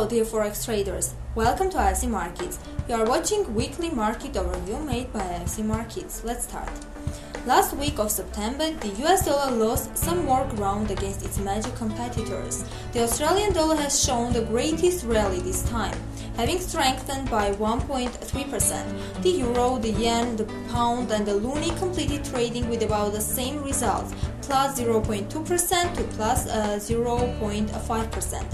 Hello dear Forex traders, welcome to IFC Markets. You are watching weekly market overview made by IFC Markets. Let's start. Last week of September, the US dollar lost some more ground against its major competitors. The Australian dollar has shown the greatest rally this time, having strengthened by 1.3%. The euro, the yen, the pound and the loonie completed trading with about the same results, plus 0.2% to plus 0.5%.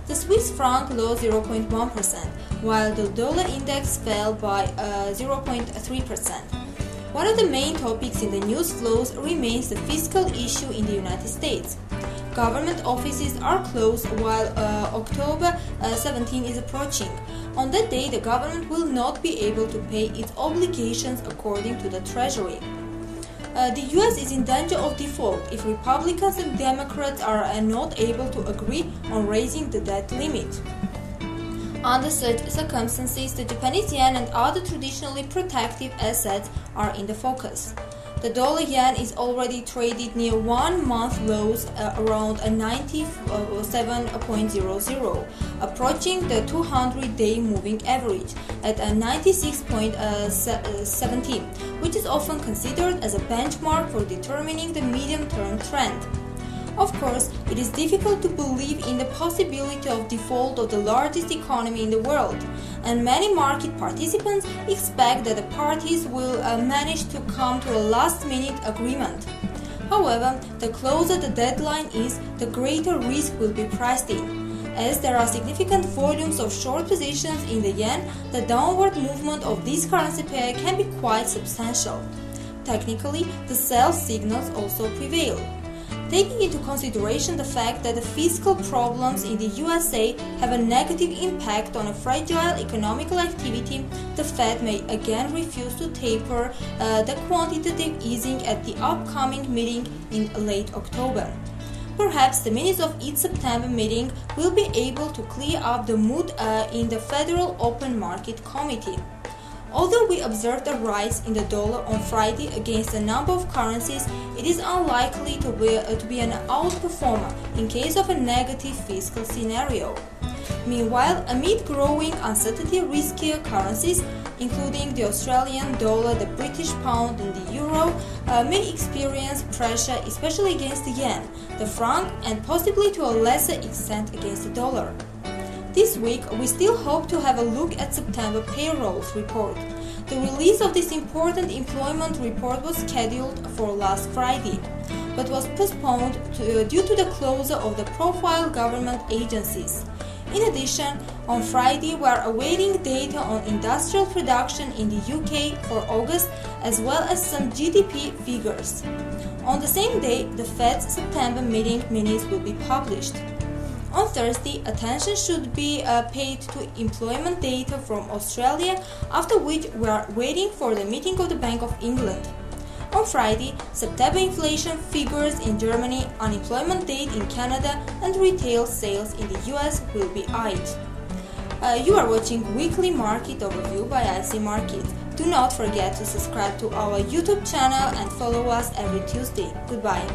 The Swiss franc lost 0.1%, while the dollar index fell by 0.3%. One of the main topics in the news flows remains the fiscal issue in the United States. Government offices are closed while October 17 is approaching. On that day, the government will not be able to pay its obligations according to the Treasury. The US is in danger of default if Republicans and Democrats are not able to agree on raising the debt limit. Under such circumstances, the Japanese yen and other traditionally protective assets are in the focus. The dollar-yen is already traded near 1 month lows around a 97.00, approaching the 200-day moving average at a 96.17, which is often considered as a benchmark for determining the medium-term trend. Of course, it is difficult to believe in the possibility of default of the largest economy in the world, and many market participants expect that the parties will manage to come to a last-minute agreement. However, the closer the deadline is, the greater risk will be priced in. As there are significant volumes of short positions in the yen, the downward movement of this currency pair can be quite substantial. Technically, the sell signals also prevail. Taking into consideration the fact that the fiscal problems in the USA have a negative impact on a fragile economical activity, the Fed may again refuse to taper the quantitative easing at the upcoming meeting in late October. Perhaps the minutes of its September meeting will be able to clear up the mood in the Federal Open Market Committee. Although we observed a rise in the dollar on Friday against a number of currencies, it is unlikely to be an outperformer in case of a negative fiscal scenario. Meanwhile, amid growing uncertainty, riskier currencies, including the Australian dollar, the British pound and the euro, may experience pressure, especially against the yen, the franc and possibly to a lesser extent against the dollar. This week, we still hope to have a look at September payrolls report. The release of this important employment report was scheduled for last Friday, but was postponed due to the closure of the profile government agencies. In addition, on Friday, we are awaiting data on industrial production in the UK for August, as well as some GDP figures. On the same day, the Fed's September meeting minutes will be published. On Thursday, attention should be paid to employment data from Australia, after which we are waiting for the meeting of the Bank of England. On Friday, September inflation figures in Germany, unemployment data in Canada, and retail sales in the US will be eyed. You are watching Weekly Market Overview by IFC Markets. Do not forget to subscribe to our YouTube channel and follow us every Tuesday. Goodbye.